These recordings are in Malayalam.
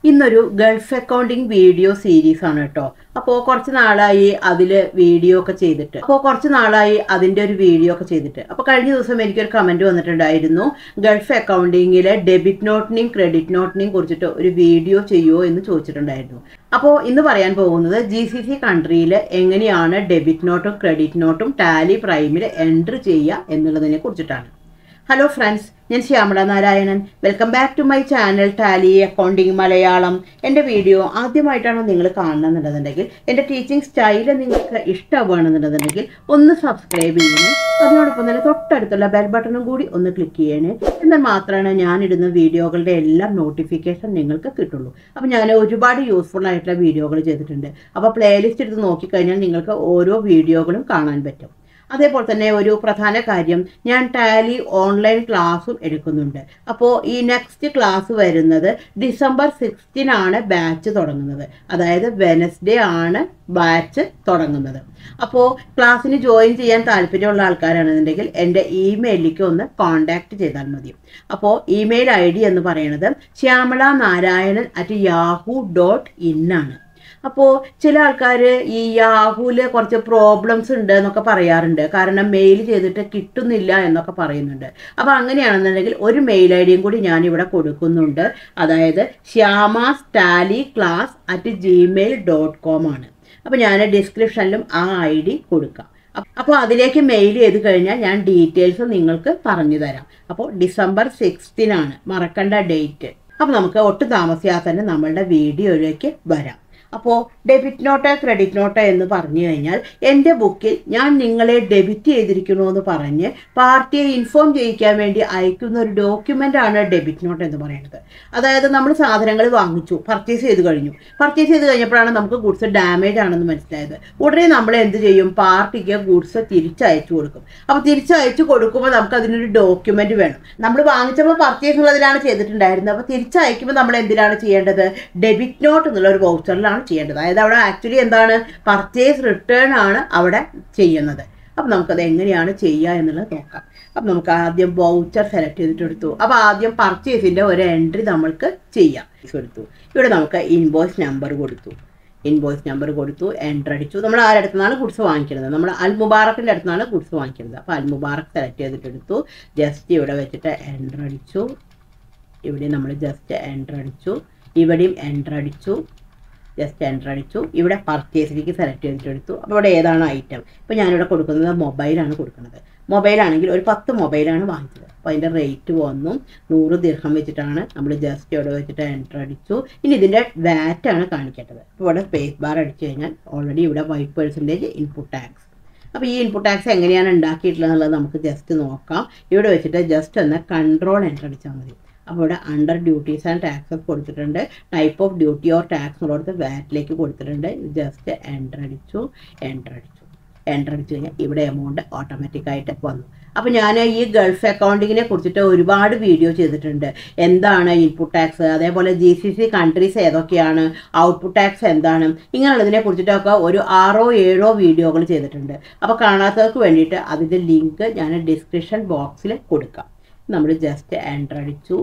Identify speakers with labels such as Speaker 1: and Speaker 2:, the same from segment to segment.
Speaker 1: ഇന്നൊരു ഗൾഫ് അക്കൗണ്ടിംഗ് വീഡിയോ സീരീസ് ആണ് കേട്ടോ. അപ്പോൾ കുറച്ച് നാളായി വീഡിയോ ഒക്കെ ചെയ്തിട്ട് അതിൻ്റെ ഒരു വീഡിയോ ഒക്കെ ചെയ്തിട്ട് അപ്പോൾ കഴിഞ്ഞ ദിവസം എനിക്കൊരു കമൻറ്റ് വന്നിട്ടുണ്ടായിരുന്നു, ഗൾഫ് അക്കൗണ്ടിങ്ങിലെ ഡെബിറ്റ് നോട്ടിനെയും ക്രെഡിറ്റ് നോട്ടിനെയും കുറിച്ചിട്ട് ഒരു വീഡിയോ ചെയ്യുമോ എന്ന് ചോദിച്ചിട്ടുണ്ടായിരുന്നു. അപ്പോൾ ഇന്ന് പറയാൻ പോകുന്നത് GCC കൺട്രിയിൽ എങ്ങനെയാണ് ഡെബിറ്റ് നോട്ടും ക്രെഡിറ്റ് നോട്ടും ടാലി പ്രൈമിൽ എൻട്രി ചെയ്യുക എന്നുള്ളതിനെ കുറിച്ചിട്ടാണ്. ഹലോ ഫ്രണ്ട്സ്, ഞാൻ Shyamalanarayanan. Welcome back to my channel Tally accounting Malayalam. എൻ്റെ വീഡിയോ ആദ്യമായിട്ടാണോ നിങ്ങൾ കാണണമെന്നുണ്ടെന്നുണ്ടെങ്കിൽ, എൻ്റെ ടീച്ചിങ് സ്റ്റൈല് നിങ്ങൾക്ക് ഇഷ്ടമാണെന്നുണ്ടെന്നുണ്ടെങ്കിൽ ഒന്ന് സബ്സ്ക്രൈബ് ചെയ്യണേ. അതിനോടൊപ്പം തന്നെ തൊട്ടടുത്തുള്ള ബെൽ ബട്ടണും കൂടി ഒന്ന് ക്ലിക്ക് ചെയ്യണേ. എന്നാൽ മാത്രമാണ് ഞാനിടുന്ന വീഡിയോകളുടെ എല്ലാം നോട്ടിഫിക്കേഷൻ നിങ്ങൾക്ക് കിട്ടുള്ളൂ. അപ്പോൾ ഞാൻ ഒരുപാട് യൂസ്ഫുൾ ആയിട്ടുള്ള വീഡിയോകൾ ചെയ്തിട്ടുണ്ട്. അപ്പോൾ പ്ലേലിസ്റ്റ് എടുത്ത് നോക്കിക്കഴിഞ്ഞാൽ നിങ്ങൾക്ക് ഓരോ വീഡിയോകളും കാണാൻ പറ്റും. അതേപോലെ തന്നെ ഒരു പ്രധാന കാര്യം, ഞാൻ ടാലി ഓൺലൈൻ ക്ലാസ്സും എടുക്കുന്നുണ്ട്. അപ്പോൾ ഈ നെക്സ്റ്റ് ക്ലാസ് വരുന്നത് December 16 ബാച്ച് തുടങ്ങുന്നത്. അതായത് വെനസ്ഡേ ആണ് ബാച്ച് തുടങ്ങുന്നത്. അപ്പോൾ ക്ലാസ്സിന് ജോയിൻ ചെയ്യാൻ താല്പര്യമുള്ള ആൾക്കാരാണെന്നുണ്ടെങ്കിൽ എൻ്റെ ഇമെയിലിലേക്ക് ഒന്ന് കോൺടാക്റ്റ് ചെയ്താൽ മതി. അപ്പോൾ ഇമെയിൽ ID എന്ന് പറയുന്നത് syamalanaarayanan@yahoo.in ആണ്. അപ്പോൾ ചില ആൾക്കാർ ഈ യാഹൂല് കുറച്ച് പ്രോബ്ലംസ് ഉണ്ട് എന്നൊക്കെ പറയാറുണ്ട്, കാരണം മെയിൽ ചെയ്തിട്ട് കിട്ടുന്നില്ല എന്നൊക്കെ പറയുന്നുണ്ട്. അപ്പോൾ അങ്ങനെയാണെന്നുണ്ടെങ്കിൽ ഒരു മെയിൽ IDയും കൂടി ഞാനിവിടെ കൊടുക്കുന്നുണ്ട്. അതായത് syamastallyclass@gmail.com ആണ്. അപ്പോൾ ഞാൻ ഡിസ്ക്രിപ്ഷനിലും ആ ID കൊടുക്കാം. അപ്പോൾ അതിലേക്ക് മെയിൽ ചെയ്ത് കഴിഞ്ഞാൽ ഞാൻ ഡീറ്റെയിൽസ് നിങ്ങൾക്ക് പറഞ്ഞു തരാം. അപ്പോൾ December 16 ആണ്, മറക്കേണ്ട ഡേറ്റ്. അപ്പോൾ നമുക്ക് ഒട്ടും താമസിയാതെ തന്നെ നമ്മളുടെ വീഡിയോയിലേക്ക് വരാം. അപ്പോൾ ഡെബിറ്റ് നോട്ട് ക്രെഡിറ്റ് നോട്ട് എന്ന് പറഞ്ഞു കഴിഞ്ഞാൽ, എൻ്റെ ബുക്കിൽ ഞാൻ നിങ്ങളെ ഡെബിറ്റ് ചെയ്തിരിക്കണോ എന്ന് പറഞ്ഞ് പാർട്ടിയെ ഇൻഫോം ചെയ്യിക്കാൻ വേണ്ടി അയക്കുന്ന ഒരു ഡോക്യുമെൻ്റ് ആണ് ഡെബിറ്റ് നോട്ട് എന്ന് പറയുന്നത്. അതായത് നമ്മൾ സാധനങ്ങൾ വാങ്ങിച്ചു, പർച്ചേസ് ചെയ്ത് കഴിഞ്ഞപ്പോഴാണ് നമുക്ക് ഗുഡ്സ് ഡാമേജ് ആണെന്ന് മനസ്സിലായത്. ഉടനെ നമ്മൾ എന്ത് ചെയ്യും? പാർട്ടിക്ക് ഗുഡ്സ് തിരിച്ചയച്ചു കൊടുക്കും. അപ്പോൾ തിരിച്ചയച്ചു കൊടുക്കുമ്പോൾ നമുക്ക് അതിനൊരു ഡോക്യുമെൻ്റ് വേണം. നമ്മൾ വാങ്ങിച്ചപ്പോൾ പർച്ചേസ് ഉള്ളതിലാണ് ചെയ്തിട്ടുണ്ടായിരുന്നത്. അപ്പോൾ തിരിച്ചയക്കുമ്പോൾ നമ്മൾ എന്തിനാണ് ചെയ്യേണ്ടത്? ഡെബിറ്റ് നോട്ട് എന്നുള്ള ഒരു വൗച്ചറിലാണ് ചെയ്യേണ്ടത്. അതായത് അവിടെ ആക്ച്വലി എന്താണ്? പർച്ചേസ് റിട്ടേൺ ആണ് അവിടെ ചെയ്യുന്നത്. അപ്പം നമുക്കത് എങ്ങനെയാണ് ചെയ്യുക എന്നുള്ളത് നോക്കാം. അപ്പം നമുക്ക് ആദ്യം വൗച്ചർ സെലക്ട് ചെയ്തിട്ടെടുത്തു. അപ്പോൾ ആദ്യം പർച്ചേസിൻ്റെ ഒരു എൻട്രി നമ്മൾക്ക് ചെയ്യാം. എടുത്തു. ഇവിടെ നമുക്ക് ഇൻവോയ്സ് നമ്പർ കൊടുത്തു, എൻ്റർ അടിച്ചു. നമ്മൾ ആരുടെ അടുത്തുനിന്നാണ് ഗുഡ്സ് വാങ്ങിക്കുന്നത്? നമ്മൾ അൽ മുബാറക്കിൻ്റെ അടുത്തുനിന്നാണ് ഗുഡ്സ് വാങ്ങിക്കുന്നത്. അപ്പോൾ അൽ മുബാറക്ക് സെലക്ട് ചെയ്തിട്ടെടുത്തു. ജസ്റ്റ് ഇവിടെ വെച്ചിട്ട് എൻ്റർ അടിച്ചു. ഇവിടെ നമ്മൾ ജസ്റ്റ് എൻ്റർ അടിച്ചു. ഇവിടെയും എൻ്റർ അടിച്ചു. ജസ്റ്റ് എൻ്റർ അടിച്ചു. ഇവിടെ പർച്ചേസിലേക്ക് സെലക്ട് ചെയ്തിട്ടെടുത്തു. അപ്പോൾ ഇവിടെ ഏതാണ് ഐറ്റം? ഇപ്പോൾ ഞാനിവിടെ കൊടുക്കുന്നത് മൊബൈലാണ് കൊടുക്കുന്നത്. മൊബൈലാണെങ്കിൽ ഒരു 10 മൊബൈലാണ് വാങ്ങിച്ചത്. അപ്പോൾ അതിൻ്റെ റേറ്റ് വന്നു 100 ദിർഹം വെച്ചിട്ടാണ്. നമ്മൾ ജസ്റ്റ് ഇവിടെ വെച്ചിട്ട് എൻ്റർ അടിച്ചു. ഇനി ഇതിൻ്റെ വാറ്റ് ആണ് കാണിക്കേണ്ടത്. അപ്പോൾ ഇവിടെ സ്പേസ് ബാർ അടിച്ചു കഴിഞ്ഞാൽ ഓൾറെഡി ഇവിടെ 5% ഇൻപുട്ട് ടാക്സ്. അപ്പോൾ ഈ ഇൻപുട്ട് ടാക്സ് എങ്ങനെയാണ് ഉണ്ടാക്കിയിട്ടുള്ളത് എന്നുള്ളത് നമുക്ക് ജസ്റ്റ് നോക്കാം. ഇവിടെ വെച്ചിട്ട് ജസ്റ്റ് ഒന്ന് കൺട്രോൾ എൻ്റർ അടിച്ചാൽ മതി. അപ്പോൾ ഇവിടെ അണ്ടർ ഡ്യൂട്ടീസ് ആൻഡ് ടാക്സസ് കൊടുത്തിട്ടുണ്ട്. Type of duty or tax എന്നുള്ളത് വാറ്റിലേക്ക് കൊടുത്തിട്ടുണ്ട്. ജസ്റ്റ് എൻ്റർ അടിച്ചു കഴിഞ്ഞാൽ ഇവിടെ എമൗണ്ട് ഓട്ടോമാറ്റിക്കായിട്ട് വന്നു. അപ്പോൾ ഞാൻ ഈ ഗൾഫ് അക്കൗണ്ടിങ്ങിനെ കുറിച്ചിട്ട് ഒരുപാട് വീഡിയോ ചെയ്തിട്ടുണ്ട്. എന്താണ് ഇൻപുട്ട് ടാക്സ്, അതേപോലെ GCC കൺട്രീസ് ഏതൊക്കെയാണ്, ഔട്ട്പുട്ട് ടാക്സ് എന്താണ്, ഇങ്ങനെയുള്ളതിനെ കുറിച്ചിട്ടൊക്കെ ഒരു 6-7 വീഡിയോകൾ ചെയ്തിട്ടുണ്ട്. അപ്പോൾ കാണാത്തവർക്ക് വേണ്ടിയിട്ട് അതിൻ്റെ ലിങ്ക് ഞാൻ ഡിസ്ക്രിപ്ഷൻ ബോക്സിൽ കൊടുക്കാം. നമ്മൾ ജസ്റ്റ് എൻ്റർ അടിച്ചു.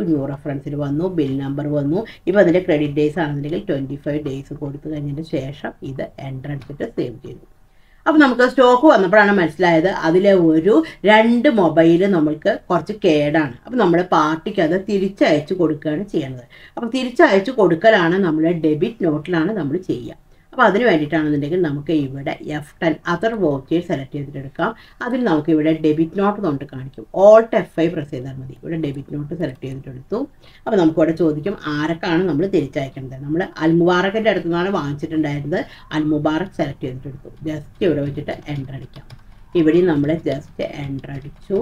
Speaker 1: ന്യൂ റെഫറൻസിൽ വന്നു, ബിൽ നമ്പർ വന്നു. ഇപ്പോൾ അതിൻ്റെ ക്രെഡിറ്റ് ഡേയ്സ് ആണെന്നുണ്ടെങ്കിൽ 25 ഡേയ്സ് കൊടുത്തു കഴിഞ്ഞതിന് ശേഷം ഇത് എൻ്റർ അടിച്ചിട്ട് സേവ് ചെയ്തു. അപ്പോൾ നമുക്ക് സ്റ്റോക്ക് വന്നപ്പോഴാണ് മനസ്സിലായത് അതിലെ ഒരു 2 മൊബൈൽ നമ്മൾക്ക് കുറച്ച് കേടാണ്. അപ്പോൾ നമ്മൾ പാർട്ടിക്ക് അത് തിരിച്ചയച്ചു കൊടുക്കുകയാണ് ചെയ്യുന്നത്. അപ്പോൾ തിരിച്ചയച്ചു കൊടുക്കലാണ് നമ്മൾ ഡെബിറ്റ് നോട്ടിലാണ് നമ്മൾ ചെയ്യുക. അപ്പോൾ അതിന് വേണ്ടിയിട്ടാണെന്നുണ്ടെങ്കിൽ നമുക്ക് ഇവിടെ F10 അതർ വൗച്ചേഴ്സ് സെലക്ട് ചെയ്തിട്ടെടുക്കാം. അതിൽ നമുക്ക് ഇവിടെ ഡെബിറ്റ് നോട്ട് കൊണ്ട് കാണിക്കും. Alt F5 പ്രസ് ചെയ്താൽ മതി. ഇവിടെ ഡെബിറ്റ് നോട്ട് സെലക്ട് ചെയ്തിട്ടെടുത്തു. അപ്പോൾ നമുക്കിവിടെ ചോദിക്കും ആരൊക്കെയാണ് നമ്മൾ തിരിച്ചയക്കേണ്ടത്. നമ്മൾ അൽ മുബാറക്കിൻ്റെ അടുത്തു നിന്നാണ് വാങ്ങിച്ചിട്ടുണ്ടായിരുന്നത്. അൽ മുബാറക്ക് സെലക്ട് ചെയ്തിട്ടെടുത്തു. ജസ്റ്റ് ഇവിടെ വെച്ചിട്ട് എൻ്റർ അടിക്കാം. ഇവിടെയും നമ്മൾ ജസ്റ്റ് എൻ്റർ അടിച്ചു.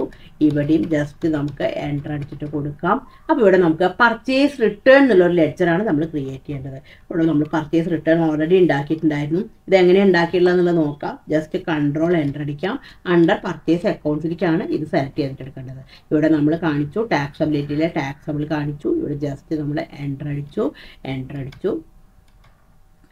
Speaker 1: ഇവിടെയും ജസ്റ്റ് നമുക്ക് എൻ്റർ അടിച്ചിട്ട് കൊടുക്കാം. അപ്പോൾ ഇവിടെ നമുക്ക് പർച്ചേസ് റിട്ടേൺ എന്നുള്ളൊരു ലെഡ്ജറാണ് നമ്മൾ ക്രിയേറ്റ് ചെയ്യേണ്ടത്. ഇവിടെ നമ്മൾ പർച്ചേസ് റിട്ടേൺ ഓൾറെഡി ഉണ്ടാക്കിയിട്ടുണ്ടായിരുന്നു. ഇതെങ്ങനെയാണ് ഉണ്ടാക്കിയിട്ടുള്ളതെന്നുള്ളത് നോക്കാം. ജസ്റ്റ് കൺട്രോൾ എൻ്റർ അടിക്കാം. അണ്ടർ പർച്ചേസ് അക്കൗണ്ട്സിലേക്കാണ് ഇത് സെലക്ട് ചെയ്തിട്ടെടുക്കേണ്ടത്. ഇവിടെ നമ്മൾ കാണിച്ചു ടാക്സബിലിറ്റിയിലെ ടാക്സബിൾ കാണിച്ചു. ഇവിടെ ജസ്റ്റ് നമ്മൾ എൻ്റർ അടിച്ചു.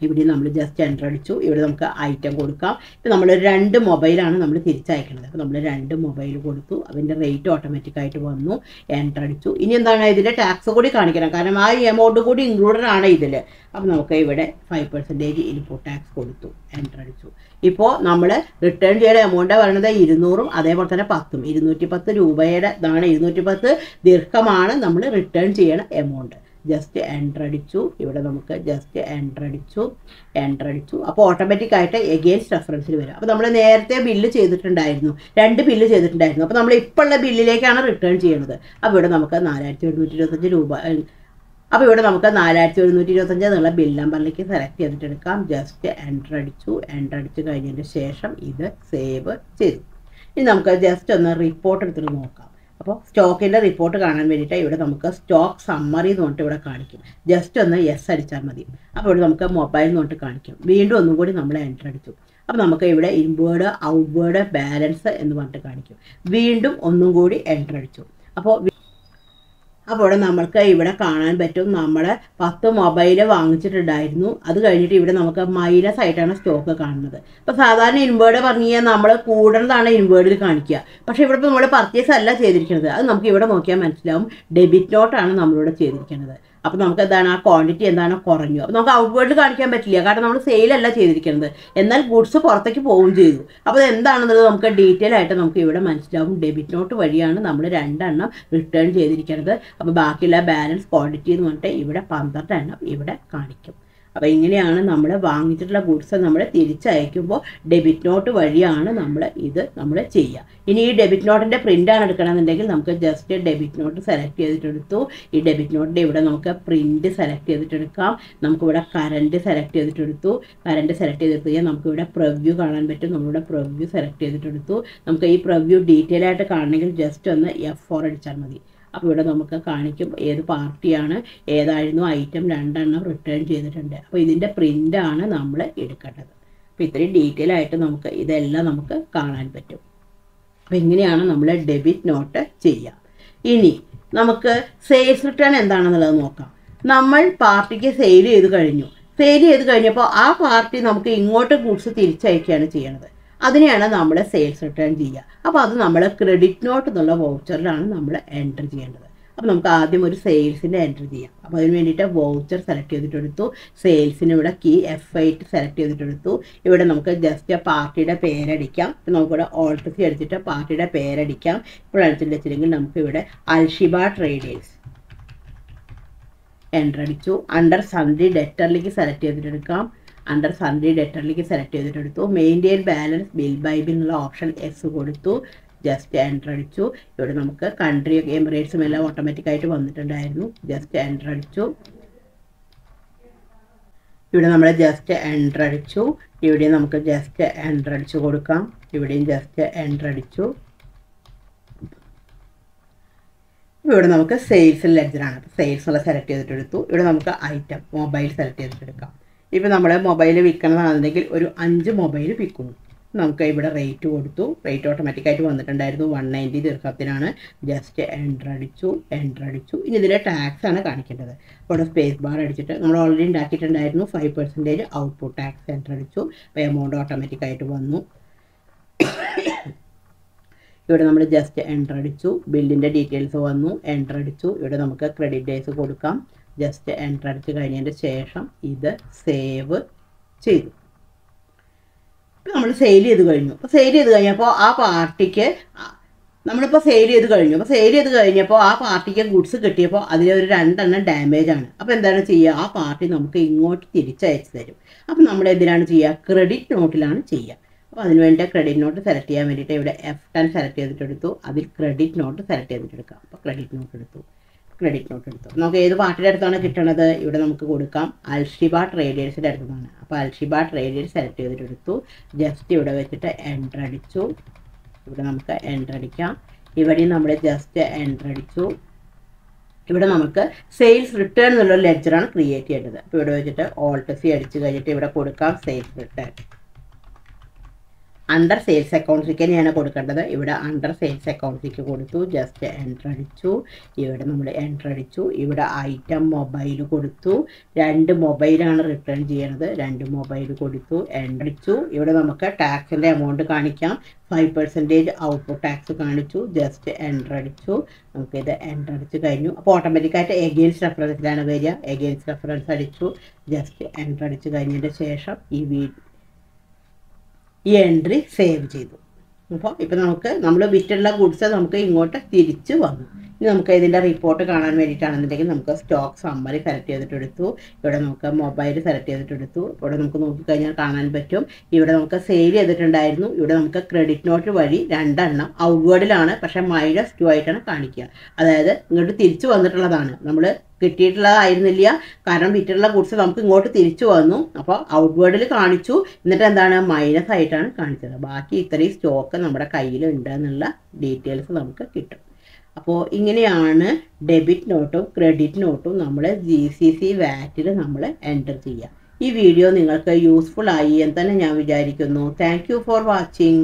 Speaker 1: ഇവിടെ നമ്മൾ ജസ്റ്റ് എൻ്റർ അടിച്ചു. ഇവിടെ നമുക്ക് ഐറ്റം കൊടുക്കാം. ഇപ്പം നമ്മൾ 2 മൊബൈലാണ് നമ്മൾ തിരിച്ചയക്കുന്നത്. അപ്പോൾ നമ്മൾ 2 മൊബൈൽ കൊടുത്തു. അതിൻ്റെ റേറ്റ് ഓട്ടോമാറ്റിക്കായിട്ട് വന്നു. എൻ്റർ അടിച്ചു. ഇനി എന്താണ് ഇതിൻ്റെ ടാക്സ് കൂടി കാണിക്കണം, കാരണം ആ എമൗണ്ട് കൂടി ഇൻക്ലൂഡഡ് ആണ് ഇതിൽ. അപ്പോൾ നമുക്ക് ഇവിടെ 5% ഇൻപുട്ട് ടാക്സ് കൊടുത്തു. എൻ്റർ അടിച്ചു. ഇപ്പോൾ നമ്മൾ റിട്ടേൺ ചെയ്യേണ്ട എമൗണ്ട് പറയുന്നത് 200ഉം അതേപോലെ തന്നെ 10ഉം 210 രൂപയുടെ ഇതാണ്, 210 ദിർഹമാണ് നമ്മൾ റിട്ടേൺ ചെയ്യണ എമൗണ്ട്. ജസ്റ്റ് എൻ്റർ അടിച്ചു. ഇവിടെ നമുക്ക് ജസ്റ്റ് എൻ്റർ അടിച്ചു. അപ്പോൾ ഓട്ടോമാറ്റിക്കായിട്ട് എഗെയിൻസ്റ്റ് റെഫറൻസിൽ വരും. അപ്പോൾ നമ്മൾ നേരത്തെ ബില്ല് ചെയ്തിട്ടുണ്ടായിരുന്നു, 2 ബില്ല് ചെയ്തിട്ടുണ്ടായിരുന്നു. അപ്പോൾ നമ്മൾ ഇപ്പോൾ ഉള്ള ബില്ലിലേക്കാണ് റിട്ടേൺ ചെയ്യുന്നത്. അപ്പോൾ ഇവിടെ നമുക്ക് 4125 രൂപ. അപ്പോൾ ഇവിടെ നമുക്ക് 4125 എന്നുള്ള ബിൽ നമ്പറിലേക്ക് സെലക്ട് ചെയ്തിട്ടെടുക്കാം. ജസ്റ്റ് എൻ്റർ അടിച്ചു കഴിഞ്ഞതിന് ശേഷം ഇത് സേവ് ചെയ്തു. ഇനി നമുക്ക് ജസ്റ്റ് ഒന്ന് റിപ്പോർട്ട് എടുത്തിട്ട് നോക്കാം. അപ്പോൾ സ്റ്റോക്കിൻ്റെ റിപ്പോർട്ട് കാണാൻ വേണ്ടിയിട്ട് ഇവിടെ നമുക്ക് സ്റ്റോക്ക് സമ്മറി എന്ന് പറഞ്ഞിട്ട് ഇവിടെ കാണിക്കും. ജസ്റ്റ് ഒന്ന് യെസ് അടിച്ചാൽ മതി. അപ്പോൾ ഇവിടെ നമുക്ക് മൊബൈൽ എന്ന് പറഞ്ഞിട്ട് കാണിക്കും. വീണ്ടും ഒന്നും കൂടി നമ്മൾ എൻ്റർ അടിച്ചു. അപ്പോൾ നമുക്ക് ഇവിടെ ഇൻവേർഡ് ഔട്ട്വേർഡ് ബാലൻസ് എന്ന് പറഞ്ഞിട്ട് കാണിക്കും. വീണ്ടും ഒന്നും കൂടി എൻ്റർ അടിച്ചു. അപ്പോൾ ഇവിടെ നമ്മൾക്ക് ഇവിടെ കാണാൻ പറ്റും നമ്മൾ 10 മൊബൈൽ വാങ്ങിച്ചിട്ടുണ്ടായിരുന്നു. അത് കഴിഞ്ഞിട്ട് ഇവിടെ നമുക്ക് മൈനസ് ആയിട്ടാണ് സ്റ്റോക്ക് കാണുന്നത്. അപ്പോൾ സാധാരണ ഇൻവേർഡ് പറഞ്ഞു കഴിഞ്ഞാൽ നമ്മൾ കൂടുന്നതാണ് ഇൻവേർഡിൽ കാണിക്കുക. പക്ഷേ ഇവിടെ ഇപ്പോൾ നമ്മൾ പർച്ചേസ് അല്ല ചെയ്തിരിക്കുന്നത്. അത് നമുക്ക് ഇവിടെ നോക്കിയാൽ മനസ്സിലാവും. ഡെബിറ്റ് നോട്ടാണ് നമ്മളിവിടെ ചെയ്തിരിക്കുന്നത്. അപ്പോൾ നമുക്ക് എന്താണ് ആ ക്വാണ്ടിറ്റി എന്താണ് കുറഞ്ഞു. അപ്പോൾ നമുക്ക് ഔട്ട്വേർഡിൽ കാണിക്കാൻ പറ്റില്ല, കാരണം നമ്മൾ സെയിലല്ല ചെയ്തിരിക്കുന്നത്. എന്നാൽ ഗുഡ്സ് പുറത്തേക്ക് പോവുകയും ചെയ്തു. അപ്പോൾ എന്താണെന്നുള്ളത് നമുക്ക് ഡീറ്റെയിൽ ആയിട്ട് നമുക്ക് ഇവിടെ മനസ്സിലാവും. ഡെബിറ്റ് നോട്ട് വഴിയാണ് നമ്മൾ 2 എണ്ണം റിട്ടേൺ ചെയ്തിരിക്കുന്നത്. അപ്പോൾ ബാക്കിയുള്ള ബാലൻസ് ക്വാണ്ടിറ്റി എന്ന് പറഞ്ഞിട്ട് ഇവിടെ 12 എണ്ണം ഇവിടെ കാണിക്കും. അപ്പോൾ ഇങ്ങനെയാണ് നമ്മൾ വാങ്ങിച്ചിട്ടുള്ള ഗുഡ്സ് നമ്മൾ തിരിച്ചയക്കുമ്പോൾ ഡെബിറ്റ് നോട്ട് വഴിയാണ് നമ്മൾ ചെയ്യുക. ഇനി ഈ ഡെബിറ്റ് നോട്ടിൻ്റെ പ്രിൻ്റാണ് എടുക്കണമെന്നുണ്ടെങ്കിൽ നമുക്ക് ജസ്റ്റ് ഡെബിറ്റ് നോട്ട് സെലക്ട് ചെയ്തിട്ടെടുത്തു. ഈ ഡെബിറ്റ് നോട്ടിൻ്റെ ഇവിടെ നമുക്ക് പ്രിൻറ്റ് സെലക്ട് ചെയ്തിട്ടെടുക്കാം. നമുക്കിവിടെ കറൻറ്റ് സെലക്ട് ചെയ്തിട്ടെടുത്തു. കറൻറ്റ് സെലക്ട് ചെയ്തെടുത്ത് കഴിഞ്ഞാൽ നമുക്കിവിടെ പ്രിവ്യൂ കാണാൻ പറ്റും. നമ്മളിവിടെ പ്രിവ്യൂ സെലക്ട് ചെയ്തിട്ടെടുത്തു. നമുക്ക് ഈ പ്രിവ്യൂ ഡീറ്റെയിൽ ആയിട്ട് കാണണമെങ്കിൽ ജസ്റ്റ് ഒന്ന് F4 അടിച്ചാൽ മതി. അപ്പോൾ ഇവിടെ നമുക്ക് കാണിക്കും ഏത് പാർട്ടിയാണ്, ഏതായിരുന്നു ഐറ്റം 2 എണ്ണം റിട്ടേൺ ചെയ്തിട്ടുണ്ട്. അപ്പോൾ ഇതിൻ്റെ പ്രിൻ്റാണ് നമ്മൾ എടുക്കേണ്ടത്. അപ്പോൾ ഇത്രയും ഡീറ്റെയിൽ ആയിട്ട് നമുക്ക് ഇതെല്ലാം നമുക്ക് കാണാൻ പറ്റും. അപ്പോൾ ഇങ്ങനെയാണ് നമ്മൾ ഡെബിറ്റ് നോട്ട് ചെയ്യുക. ഇനി നമുക്ക് സെയിൽസ് റിട്ടേൺ എന്താണെന്നുള്ളത് നോക്കാം. നമ്മൾ പാർട്ടിക്ക് സെയിൽ ചെയ്ത് കഴിഞ്ഞപ്പോൾ ആ പാർട്ടി നമുക്ക് ഇങ്ങോട്ട് ഗുഡ്സ് തിരിച്ചയക്കുകയാണ് ചെയ്യണത്. അതിനെയാണ് നമ്മൾ സെയിൽസ് റിട്ടേൺ ചെയ്യുക. അപ്പോൾ അത് നമ്മൾ ക്രെഡിറ്റ് നോട്ട് എന്നുള്ള വൗച്ചറിലാണ് നമ്മൾ എൻ്റർ ചെയ്യേണ്ടത്. അപ്പോൾ നമുക്ക് ആദ്യം ഒരു സെയിൽസിൻ്റെ എൻ്റർ ചെയ്യാം. അപ്പോൾ അതിന് വേണ്ടിയിട്ട് വൗച്ചർ സെലക്ട് ചെയ്തിട്ടെടുത്തു. സെയിൽസിന് ഇവിടെ കീ F8 സെലക്ട് ചെയ്തിട്ടെടുത്തു. ഇവിടെ നമുക്ക് ജസ്റ്റ് പാർട്ടിയുടെ പേരടിക്കാം. ഇപ്പോൾ നമുക്കിവിടെ ഓൾട്ട് C അടിച്ചിട്ട് പാർട്ടിയുടെ പേരടിക്കാം. ഇപ്പോൾ അടിച്ചിട്ടുണ്ടെങ്കിൽ നമുക്ക് ഇവിടെ അൽഷിബ ട്രേഡേഴ്സ് എൻ്റർ അടിച്ചു. അണ്ടർ സൺഡി ഡെറ്ററിലേക്ക് സെലക്ട് ചെയ്തിട്ടെടുക്കാം. അണ്ടർ സൺഡി ഡെറ്ററിലേക്ക് സെലക്ട് ചെയ്തിട്ടെടുത്തു. Maintain balance bill by bill എന്നുള്ള ഓപ്ഷൻ എസ് കൊടുത്തു. ജസ്റ്റ് എൻ്റർ അടിച്ചു. ഇവിടെ നമുക്ക് കൺട്രി എമിറേറ്റ്സും എല്ലാം ഓട്ടോമാറ്റിക്കായിട്ട് വന്നിട്ടുണ്ടായിരുന്നു. ജസ്റ്റ് എൻ്റർ അടിച്ചു. ഇവിടെ നമ്മൾ ജസ്റ്റ് എൻ്റർ അടിച്ചു. ഇവിടെയും നമുക്ക് ജസ്റ്റ് എൻ്റർ അടിച്ചു കൊടുക്കാം. ഇവിടെയും ജസ്റ്റ് എൻ്റർ അടിച്ചു. ഇവിടെ നമുക്ക് സെയിൽസ് ലെഡ്ജറാണ്. സെയിൽസ് ഉള്ള സെലക്ട് ചെയ്തിട്ടെടുത്തു. ഇവിടെ നമുക്ക് ഐറ്റം മൊബൈൽ സെലക്ട് ചെയ്തിട്ടെടുക്കാം. ഇപ്പോൾ നമ്മൾ മൊബൈൽ വിൽക്കണമെന്നുണ്ടെങ്കിൽ ഒരു 5 മൊബൈൽ വിൽക്കുന്നു. നമുക്ക് ഇവിടെ റേറ്റ് കൊടുത്തു. റേറ്റ് ഓട്ടോമാറ്റിക്കായിട്ട് വന്നിട്ടുണ്ടായിരുന്നു. 190 ദിർഹത്തിനാണ്. ജസ്റ്റ് എൻ്റർ അടിച്ചു. ഇനി ഇതിൻ്റെ ടാക്സ് ആണ് കാണിക്കേണ്ടത്. ഇവിടെ സ്പേസ് ബാർ അടിച്ചിട്ട് നമ്മൾ ഓൾറെഡി ഉണ്ടാക്കിയിട്ടുണ്ടായിരുന്നു 5% ഔട്ട്പുട്ട് ടാക്സ് എൻ്റർ അടിച്ചു. അപ്പോൾ എമൗണ്ട് ഓട്ടോമാറ്റിക്കായിട്ട് വന്നു. ഇവിടെ നമ്മൾ ജസ്റ്റ് എൻ്റർ അടിച്ചു. ബില്ലിൻ്റെ ഡീറ്റെയിൽസ് വന്നു. എൻ്റർ അടിച്ചു. ഇവിടെ നമുക്ക് ക്രെഡിറ്റ് ഡേയ്സ് കൊടുക്കാം. ജസ്റ്റ് എൻ്റർ അടിച്ച് കഴിഞ്ഞതിൻ്റെ ശേഷം ഇത് സേവ് ചെയ്തു. ഇപ്പോൾ നമ്മൾ സെയിൽ ചെയ്ത് കഴിഞ്ഞു. അപ്പോൾ സെയിൽ ചെയ്ത് കഴിഞ്ഞപ്പോൾ ആ പാർട്ടിക്ക് നമ്മളിപ്പോൾ സെയിൽ ചെയ്ത് കഴിഞ്ഞു. അപ്പോൾ സെയിൽ ചെയ്ത് കഴിഞ്ഞപ്പോൾ ആ പാർട്ടിക്ക് ഗുഡ്സ് കിട്ടിയപ്പോൾ അതിലൊരു 2 എണ്ണം ഡാമേജ് ആണ്. അപ്പോൾ എന്താണ് ചെയ്യുക? ആ പാർട്ടി നമുക്ക് ഇങ്ങോട്ട് തിരിച്ചയച്ച് തരും. അപ്പോൾ നമ്മൾ എന്തിനാണ് ചെയ്യുക? ക്രെഡിറ്റ് നോട്ടിലാണ് ചെയ്യുക. അപ്പോൾ അതിനുവേണ്ടി ക്രെഡിറ്റ് നോട്ട് സെലക്ട് ചെയ്യാൻ വേണ്ടിയിട്ട് ഇവിടെ F10 സെലക്ട് ചെയ്തിട്ടെടുത്തു. അതിൽ ക്രെഡിറ്റ് നോട്ട് സെലക്ട് ചെയ്തിട്ടെടുക്കാം. അപ്പോൾ ക്രെഡിറ്റ് നോട്ട് എടുത്തു. നമുക്ക് ഏത് പാർട്ടിയുടെ അടുത്താണ് കിട്ടണത്? ഇവിടെ നമുക്ക് കൊടുക്കാം അൽഷിബ ട്രേഡേഴ്സിൻ്റെ അടുത്താണ്. അപ്പോൾ അൽഷിബ ട്രേഡേഴ്സ് സെലക്ട് ചെയ്തിട്ടെടുത്തു. ജസ്റ്റ് ഇവിടെ വെച്ചിട്ട് എൻ്റർ അടിച്ചു. ഇവിടെ നമുക്ക് എൻ്റർ അടിക്കാം. ഇവിടെയും നമ്മൾ ജസ്റ്റ് എൻ്റർ അടിച്ചു. ഇവിടെ നമുക്ക് സെയിൽസ് റിട്ടേൺ എന്നുള്ള ലെഡ്ജറാണ് ക്രിയേറ്റ് ചെയ്യേണ്ടത്. അപ്പോൾ ഇവിടെ വെച്ചിട്ട് ഓൾട്ട് C അടിച്ച് കഴിഞ്ഞിട്ട് ഇവിടെ കൊടുക്കാം സെയിൽസ് റിട്ടേൺ. അണ്ടർ സെയിൽസ് അക്കൗണ്ട്സിലേക്ക് തന്നെയാണ് കൊടുക്കേണ്ടത്. ഇവിടെ അണ്ടർ സെയിൽസ് അക്കൗണ്ട്സിലേക്ക് കൊടുത്തു, ജസ്റ്റ് എൻ്റർ അടിച്ചു. ഇവിടെ നമ്മൾ എൻ്റർ അടിച്ചു. ഇവിടെ ഐറ്റം മൊബൈൽ കൊടുത്തു. 2 മൊബൈലാണ് റിട്ടേൺ ചെയ്യണത്. 2 മൊബൈൽ കൊടുത്തു, എൻ്റർ അടിച്ചു. ഇവിടെ നമുക്ക് ടാക്സിൻ്റെ എമൗണ്ട് കാണിക്കാം. 5% ഔട്ട്പുട്ട് ടാക്സ് കാണിച്ചു, ജസ്റ്റ് എൻ്റർ അടിച്ചു. നമുക്കിത് എൻ്റർ അടിച്ച് കഴിഞ്ഞു. അപ്പോൾ ഓട്ടോമാറ്റിക്കായിട്ട് എഗെയിൻസ്റ്റ് റെഫറൻസിലാണ് വരിക. എഗെയിൻസ്റ്റ് റെഫറൻസ് അടിച്ചു, ജസ്റ്റ് എൻ്റർ അടിച്ച് കഴിഞ്ഞതിന് ശേഷം ഈ എൻട്രി സേവ് ചെയ്തു. അപ്പോൾ ഇപ്പോൾ നമ്മൾ വിറ്റുള്ള ഗുഡ്സ് നമുക്ക് ഇങ്ങോട്ട് തിരിച്ച് വന്നു. ഇനി നമുക്ക് ഇതിൻ്റെ റിപ്പോർട്ട് കാണാൻ വേണ്ടിയിട്ടാണെന്നുണ്ടെങ്കിൽ നമുക്ക് സ്റ്റോക്ക് സമ്മറി സെലക്ട് ചെയ്തിട്ടെടുത്തു. ഇവിടെ നമുക്ക് മൊബൈൽ സെലക്ട് ചെയ്തിട്ടെടുത്തു. ഇവിടെ നമുക്ക് നോക്കിക്കഴിഞ്ഞാൽ കാണാൻ പറ്റും. ഇവിടെ നമുക്ക് സെയിൽ ചെയ്തിട്ടുണ്ടായിരുന്നു. ഇവിടെ നമുക്ക് ക്രെഡിറ്റ് നോട്ട് വഴി 2 എണ്ണം ഔട്ട്വേർഡിലാണ്, പക്ഷേ -2 ആയിട്ടാണ് കാണിക്കുക. അതായത് ഇങ്ങോട്ട് തിരിച്ചു വന്നിട്ടുള്ളതാണ്. നമ്മൾ കിട്ടിയിട്ടുള്ളതായിരുന്നില്ല, കാരണം വിറ്റുള്ള ഗുഡ്സ് നമുക്ക് ഇങ്ങോട്ട് തിരിച്ചു വന്നു. അപ്പോൾ ഔട്ട്വേർഡിൽ കാണിച്ചു, എന്നിട്ട് എന്താണ് മൈനസ് ആയിട്ടാണ് കാണിച്ചത്. ബാക്കി ഇത്രയും സ്റ്റോക്ക് നമ്മുടെ കയ്യിലുണ്ട് എന്നുള്ള ഡീറ്റെയിൽസ് നമുക്ക് കിട്ടും. അപ്പോൾ ഇങ്ങനെയാണ് ഡെബിറ്റ് നോട്ടും ക്രെഡിറ്റ് നോട്ടും നമ്മൾ GCC വാറ്റിൽ നമ്മൾ എൻ്റർ ചെയ്യുക. ഈ വീഡിയോ നിങ്ങൾക്ക് യൂസ്ഫുൾ ആയി എന്ന് തന്നെ ഞാൻ വിചാരിക്കുന്നു. Thank you for watching.